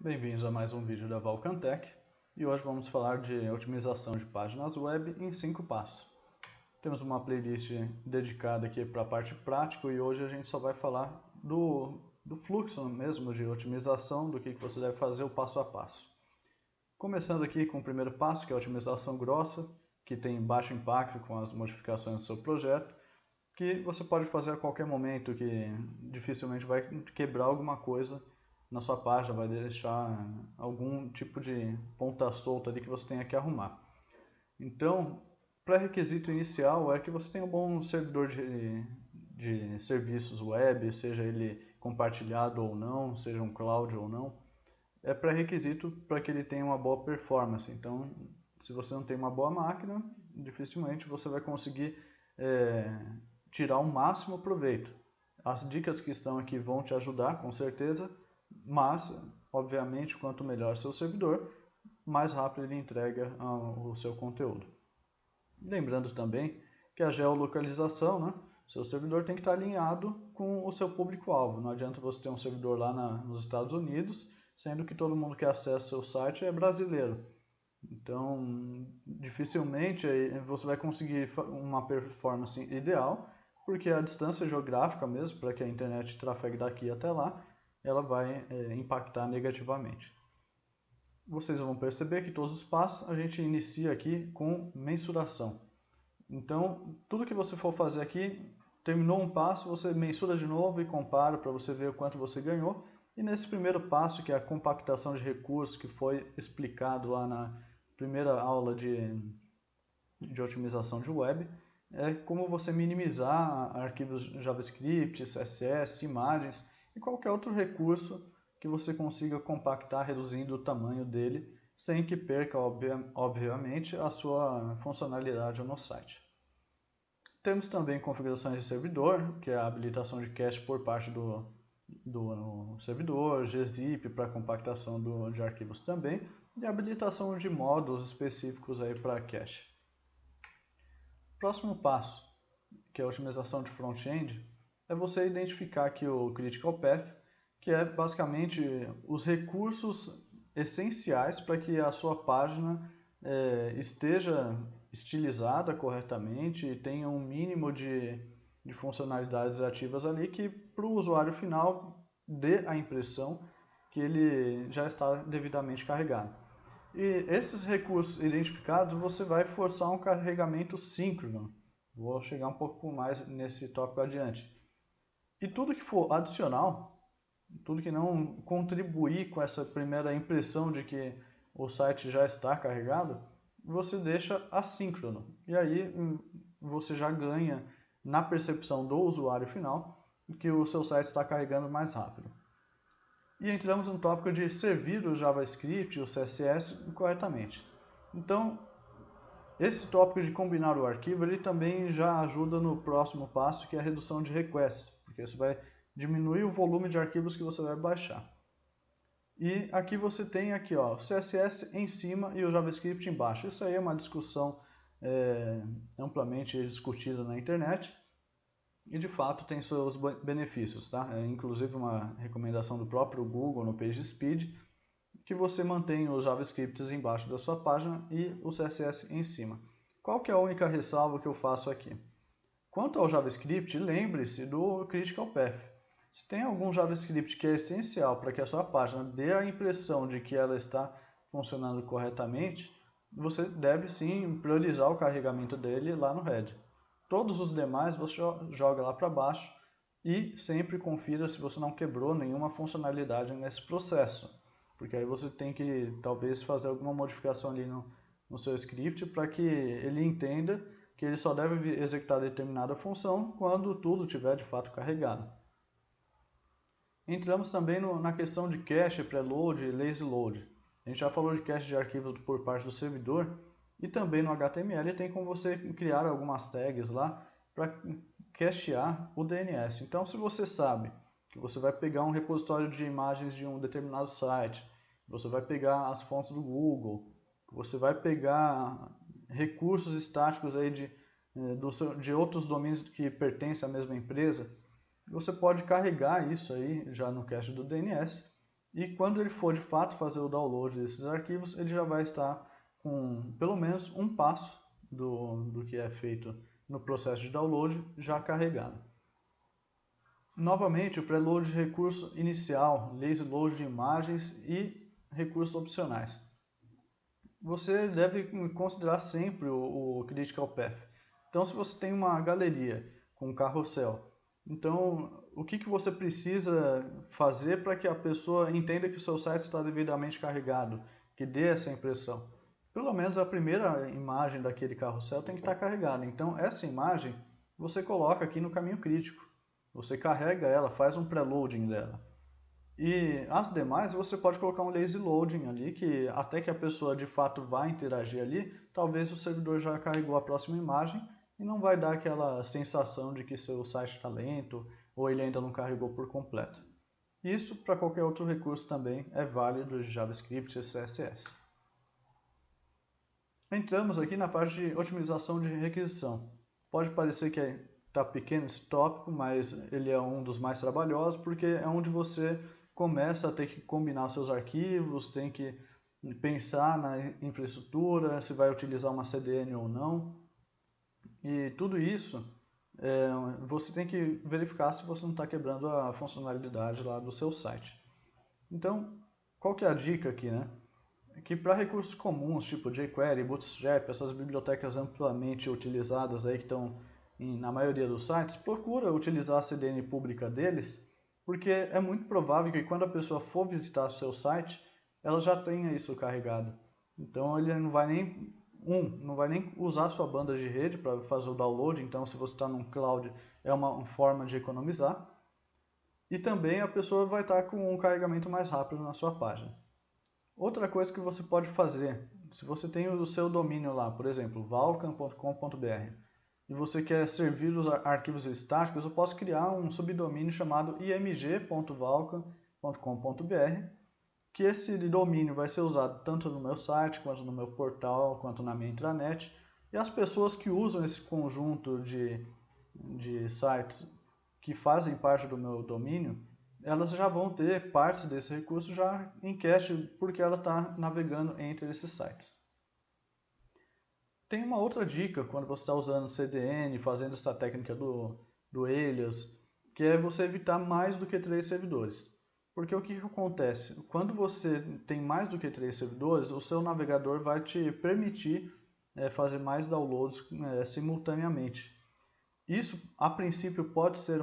Bem-vindos a mais um vídeo da Valcantech e hoje vamos falar de otimização de páginas web em 5 passos. Temos uma playlist dedicada aqui para a parte prática e hoje a gente só vai falar do fluxo mesmo de otimização, do que você deve fazer o passo a passo. Começando aqui com o primeiro passo, que é a otimização grossa, que tem baixo impacto com as modificações do seu projeto, que você pode fazer a qualquer momento, que dificilmente vai quebrar alguma coisa na sua página, vai deixar algum tipo de ponta solta ali que você tenha que arrumar. Então, pré-requisito inicial é que você tenha um bom servidor de serviços web, seja ele compartilhado ou não, seja um cloud ou não. É pré-requisito para que ele tenha uma boa performance. Então, se você não tem uma boa máquina, dificilmente você vai conseguir tirar o máximo proveito. As dicas que estão aqui vão te ajudar, com certeza, mas, obviamente, quanto melhor seu servidor, mais rápido ele entrega o seu conteúdo. Lembrando também que a geolocalização, né? Seu servidor tem que estar alinhado com o seu público-alvo. Não adianta você ter um servidor lá nos Estados Unidos, sendo que todo mundo que acessa seu site é brasileiro. Então, dificilmente você vai conseguir uma performance ideal, porque a distância geográfica mesmo, para que a internet trafegue daqui até lá, ela vai impactar negativamente. Vocês vão perceber que todos os passos a gente inicia aqui com mensuração. Então, tudo que você for fazer aqui, terminou um passo, você mensura de novo e compara para você ver o quanto você ganhou. E nesse primeiro passo, que é a compactação de recursos, que foi explicado lá na primeira aula de otimização de web, é como você minimizar arquivos JavaScript, CSS, imagens e qualquer outro recurso que você consiga compactar reduzindo o tamanho dele, sem que perca, obviamente, a sua funcionalidade no site. Temos também configurações de servidor, que é a habilitação de cache por parte do servidor, gzip para compactação de arquivos também, e a habilitação de módulos específicos aí para cache. Próximo passo, que é a otimização de front-end, é você identificar aqui o Critical Path, que é basicamente os recursos essenciais para que a sua página esteja estilizada corretamente e tenha um mínimo de funcionalidades ativas ali que para o usuário final dê a impressão que ele já está devidamente carregado. E esses recursos identificados você vai forçar um carregamento síncrono. Vou chegar um pouco mais nesse tópico adiante. E tudo que for adicional, tudo que não contribuir com essa primeira impressão de que o site já está carregado, você deixa assíncrono. E aí você já ganha na percepção do usuário final que o seu site está carregando mais rápido. E entramos no tópico de servir o JavaScript e o CSS corretamente. Então, esse tópico de combinar o arquivo, ele também já ajuda no próximo passo, que é a redução de requests, porque você vai diminuir o volume de arquivos que você vai baixar. E aqui você tem aqui, ó, o CSS em cima e o JavaScript embaixo. Isso aí é uma discussão amplamente discutida na internet e de fato tem seus benefícios, tá? É inclusive uma recomendação do próprio Google no PageSpeed, que você mantenha os JavaScripts embaixo da sua página e o CSS em cima. Qual que é a única ressalva que eu faço aqui? Quanto ao JavaScript, lembre-se do Critical Path. Se tem algum JavaScript que é essencial para que a sua página dê a impressão de que ela está funcionando corretamente, você deve sim priorizar o carregamento dele lá no head. Todos os demais você joga lá para baixo e sempre confira se você não quebrou nenhuma funcionalidade nesse processo. Porque aí você tem que talvez fazer alguma modificação ali no seu script para que ele entenda que ele só deve executar determinada função quando tudo estiver de fato carregado. Entramos também na questão de cache, preload e lazy load. A gente já falou de cache de arquivos por parte do servidor e também no HTML tem como você criar algumas tags lá para cachear o DNS. Então, se você sabe que você vai pegar um repositório de imagens de um determinado site, você vai pegar as fontes do Google, você vai pegar recursos estáticos aí de outros domínios que pertencem à mesma empresa, você pode carregar isso aí já no cache do DNS E quando ele for de fato fazer o download desses arquivos, ele já vai estar com pelo menos um passo do que é feito no processo de download já carregado. Novamente, o preload de recurso inicial, lazy load de imagens e recursos opcionais. Você deve considerar sempre o critical path. Então, se você tem uma galeria com um carrossel, então o que você precisa fazer para que a pessoa entenda que o seu site está devidamente carregado, que dê essa impressão? Pelo menos a primeira imagem daquele carrossel tem que estar carregada. Então, essa imagem você coloca aqui no caminho crítico. Você carrega ela, faz um preloading dela. E as demais você pode colocar um lazy loading ali, que até que a pessoa de fato vá interagir ali, talvez o servidor já carregou a próxima imagem e não vai dar aquela sensação de que seu site está lento ou ele ainda não carregou por completo. Isso para qualquer outro recurso também é válido de JavaScript e CSS. Entramos aqui na parte de otimização de requisição. Pode parecer que está pequeno esse tópico, mas ele é um dos mais trabalhosos porque é onde você começa a ter que combinar seus arquivos, tem que pensar na infraestrutura, se vai utilizar uma CDN ou não. E tudo isso você tem que verificar se você não está quebrando a funcionalidade lá do seu site. Então, qual que é a dica aqui, né? Que para recursos comuns, tipo jQuery, Bootstrap, essas bibliotecas amplamente utilizadas aí que estão na maioria dos sites, procura utilizar a CDN pública deles, porque é muito provável que quando a pessoa for visitar o seu site, ela já tenha isso carregado. Então ele não vai nem usar a sua banda de rede para fazer o download, então se você está num cloud é uma forma de economizar. E também a pessoa vai estar com um carregamento mais rápido na sua página. Outra coisa que você pode fazer, se você tem o seu domínio lá, por exemplo, valkan.com.br, e você quer servir os arquivos estáticos, eu posso criar um subdomínio chamado img.valkan.com.br, que esse domínio vai ser usado tanto no meu site, quanto no meu portal, quanto na minha intranet, e as pessoas que usam esse conjunto de sites que fazem parte do meu domínio, elas já vão ter partes desse recurso já em cache, porque ela está navegando entre esses sites. Tem uma outra dica quando você está usando CDN, fazendo essa técnica do alias, que é você evitar mais do que 3 servidores. Porque o que acontece? Quando você tem mais do que 3 servidores, o seu navegador vai te permitir fazer mais downloads simultaneamente. Isso, a princípio, pode ser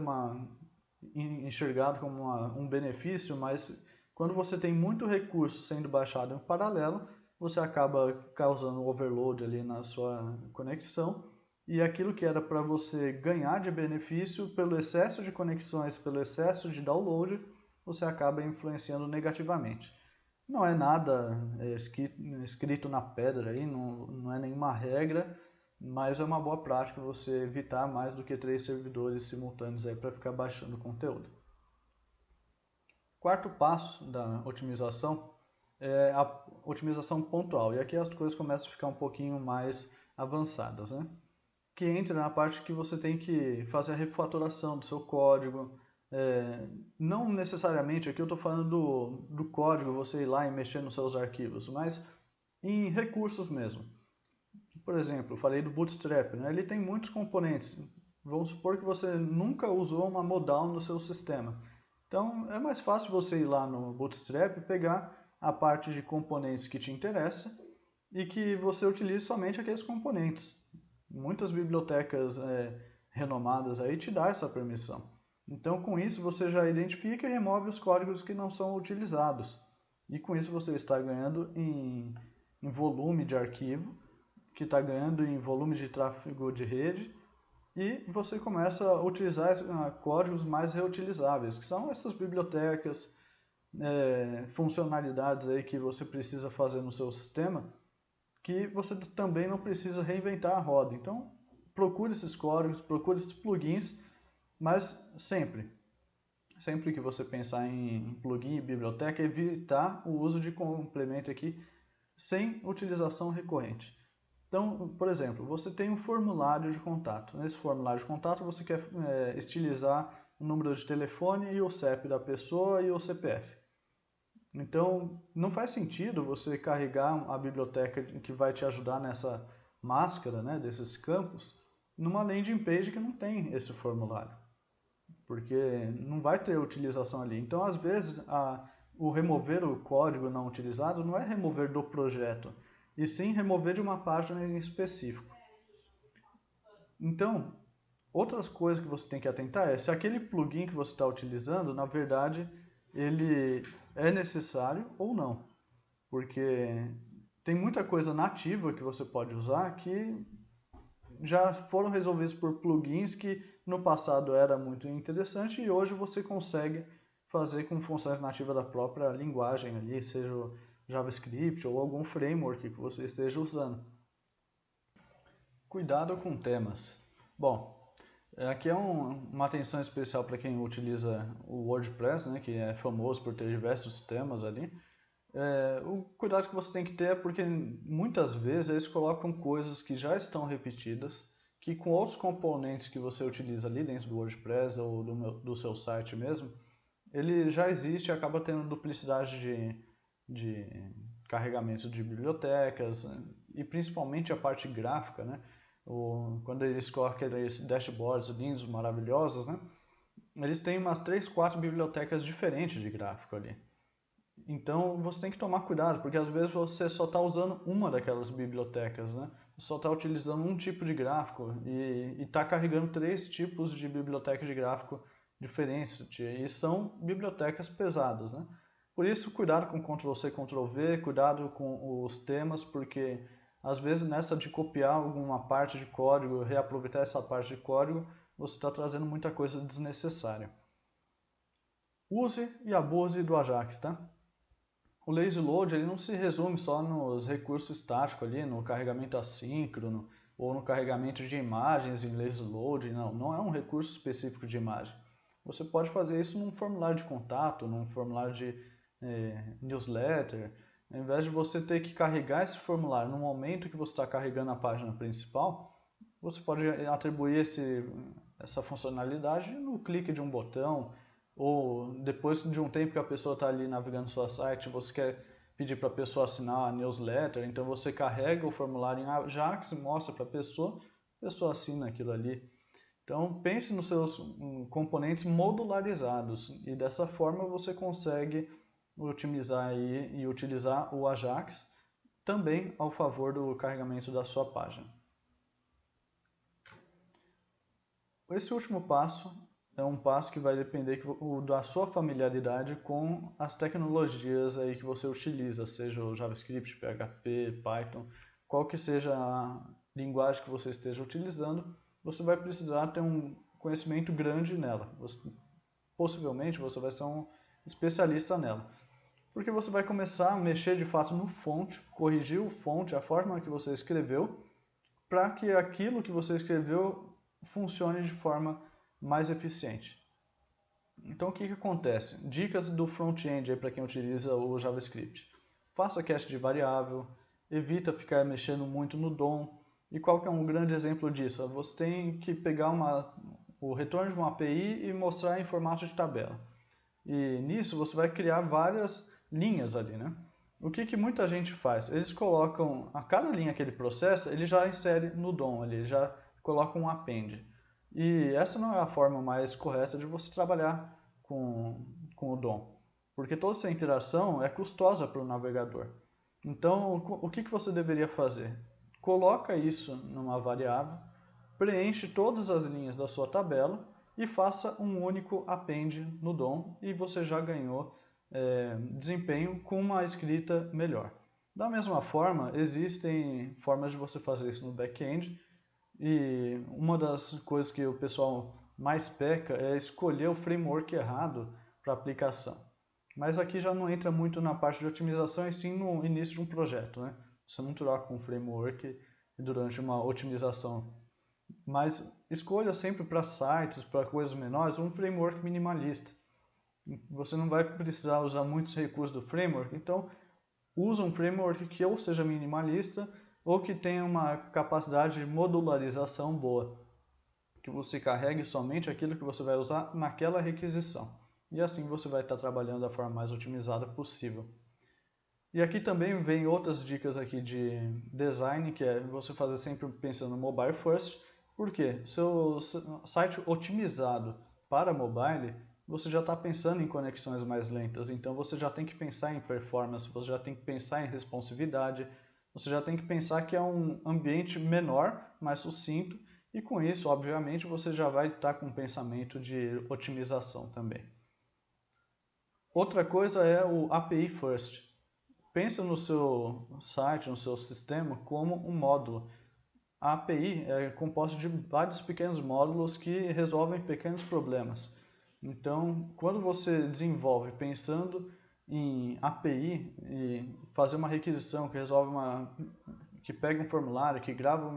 enxergado como um benefício, mas quando você tem muito recurso sendo baixado em paralelo, você acaba causando um overload ali na sua conexão, e aquilo que era para você ganhar de benefício pelo excesso de conexões, pelo excesso de download, você acaba influenciando negativamente. Não é nada escrito na pedra aí, não é nenhuma regra, mas é uma boa prática você evitar mais do que 3 servidores simultâneos aí para ficar baixando conteúdo. Quarto passo da otimização é a otimização pontual. E aqui as coisas começam a ficar um pouquinho mais avançadas, né? Que entra na parte que você tem que fazer a refatoração do seu código. Não necessariamente, aqui eu estou falando do código, você ir lá e mexer nos seus arquivos, mas em recursos mesmo. Por exemplo, eu falei do Bootstrap, né? Ele tem muitos componentes. Vamos supor que você nunca usou uma modal no seu sistema. Então, é mais fácil você ir lá no Bootstrap e pegar a parte de componentes que te interessa e que você utilize somente aqueles componentes. Muitas bibliotecas renomadas aí te dão essa permissão. Então, com isso, você já identifica e remove os códigos que não são utilizados. E com isso você está ganhando em volume de arquivo, que está ganhando em volume de tráfego de rede, e você começa a utilizar códigos mais reutilizáveis, que são essas bibliotecas, funcionalidades aí que você precisa fazer no seu sistema, que você também não precisa reinventar a roda. Então, procure esses códigos, procure esses plugins, mas sempre que você pensar em plugin e biblioteca, evitar o uso de complemento aqui sem utilização recorrente. Então, por exemplo, você tem um formulário de contato. Nesse formulário de contato você quer estilizar o número de telefone e o CEP da pessoa e o CPF. Então, não faz sentido você carregar a biblioteca que vai te ajudar nessa máscara, né, desses campos, numa landing page que não tem esse formulário, porque não vai ter utilização ali. Então, às vezes, o remover o código não utilizado não é remover do projeto, e sim remover de uma página em específico. Então, outras coisas que você tem que atentar é se aquele plugin que você está utilizando, na verdade, ele é necessário ou não. Porque tem muita coisa nativa que você pode usar que já foram resolvidos por plugins que no passado era muito interessante e hoje você consegue fazer com funções nativas da própria linguagem ali, seja o JavaScript ou algum framework que você esteja usando. Cuidado com temas. Bom, aqui é uma atenção especial para quem utiliza o WordPress, né, que é famoso por ter diversos temas ali. O cuidado que você tem que ter é porque muitas vezes eles colocam coisas que já estão repetidas, que com outros componentes que você utiliza ali dentro do WordPress ou do seu site mesmo, ele já existe e acaba tendo duplicidade de carregamento de bibliotecas e principalmente a parte gráfica, né? Quando eles colocam aqueles dashboards lindos, maravilhosos, né? Eles têm umas 3, 4 bibliotecas diferentes de gráfico ali. Então você tem que tomar cuidado, porque às vezes você só está usando uma daquelas bibliotecas, né? Você só está utilizando um tipo de gráfico e está carregando 3 tipos de biblioteca de gráfico diferentes, e são bibliotecas pesadas, né? Por isso, cuidado com Ctrl+C, Ctrl+V, cuidado com os temas, porque às vezes nessa de copiar alguma parte de código, reaproveitar essa parte de código, você está trazendo muita coisa desnecessária. Use e abuse do Ajax, tá? O lazy load ele não se resume só nos recursos estáticos ali, no carregamento assíncrono ou no carregamento de imagens em lazy load, não é um recurso específico de imagem. Você pode fazer isso num formulário de contato, num formulário de newsletter. Ao invés de você ter que carregar esse formulário no momento que você está carregando a página principal, você pode atribuir essa funcionalidade no clique de um botão, ou depois de um tempo que a pessoa está ali navegando no seu site, você quer pedir para a pessoa assinar a newsletter, então você carrega o formulário em Ajax, mostra para a pessoa assina aquilo ali. Então pense nos seus componentes modularizados e dessa forma você consegue otimizar e utilizar o Ajax também ao favor do carregamento da sua página. Esse último passo é um passo que vai depender da sua familiaridade com as tecnologias aí que você utiliza, seja o JavaScript, PHP, Python, qual que seja a linguagem que você esteja utilizando, você vai precisar ter um conhecimento grande nela. Possivelmente você vai ser um especialista nela, porque você vai começar a mexer de fato no font, corrigir o font, a forma que você escreveu, para que aquilo que você escreveu funcione de forma mais eficiente. Então o que acontece? Dicas do front-end para quem utiliza o JavaScript. Faça cache de variável, evita ficar mexendo muito no DOM. E qual que é um grande exemplo disso? Você tem que pegar o retorno de uma API e mostrar em formato de tabela. E nisso você vai criar várias linhas ali, né? O que muita gente faz? Eles colocam, a cada linha que ele processa, ele já insere no DOM, ele já coloca um append. E essa não é a forma mais correta de você trabalhar com o DOM, porque toda essa interação é custosa para o navegador. Então, o que você deveria fazer? Coloca isso numa variável, preenche todas as linhas da sua tabela e faça um único append no DOM e você já ganhou desempenho com uma escrita melhor. Da mesma forma, existem formas de você fazer isso no back-end, e uma das coisas que o pessoal mais peca é escolher o framework errado para a aplicação. Mas aqui já não entra muito na parte de otimização, e sim no início de um projeto, né? Você não troca um framework durante uma otimização. Mas escolha sempre para sites, para coisas menores, um framework minimalista. Você não vai precisar usar muitos recursos do framework, então usa um framework que ou seja minimalista ou que tenha uma capacidade de modularização boa, que você carregue somente aquilo que você vai usar naquela requisição. e assim você vai estar trabalhando da forma mais otimizada possível. E aqui também vem outras dicas aqui de design, que é você fazer sempre pensando no mobile first. Por quê? Seu site otimizado para mobile, você já está pensando em conexões mais lentas, então você já tem que pensar em performance, você já tem que pensar em responsividade, você já tem que pensar que é um ambiente menor, mais sucinto, e com isso, obviamente, você já vai estar com um pensamento de otimização também. Outra coisa é o API first. Pensa no seu site, no seu sistema, como um módulo. A API é composta de vários pequenos módulos que resolvem pequenos problemas. Então, quando você desenvolve pensando em API e fazer uma requisição que resolve que pega um formulário, que grava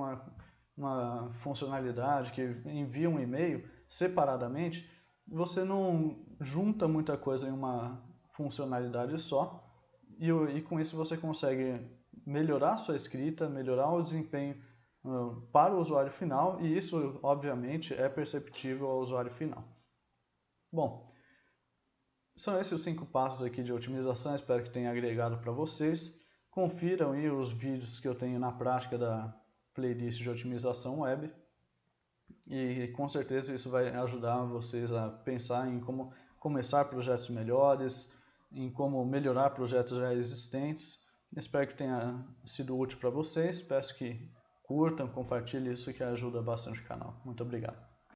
uma funcionalidade, que envia um e-mail separadamente, você não junta muita coisa em uma funcionalidade só, e com isso você consegue melhorar a sua escrita, melhorar o desempenho para o usuário final, e isso obviamente é perceptível ao usuário final. Bom, são esses os 5 passos aqui de otimização, espero que tenha agregado para vocês. Confiram aí os vídeos que eu tenho na prática da playlist de otimização web, e com certeza isso vai ajudar vocês a pensar em como começar projetos melhores, em como melhorar projetos já existentes. Espero que tenha sido útil para vocês. Peço que curtam, compartilhem, isso que ajuda bastante o canal. Muito obrigado.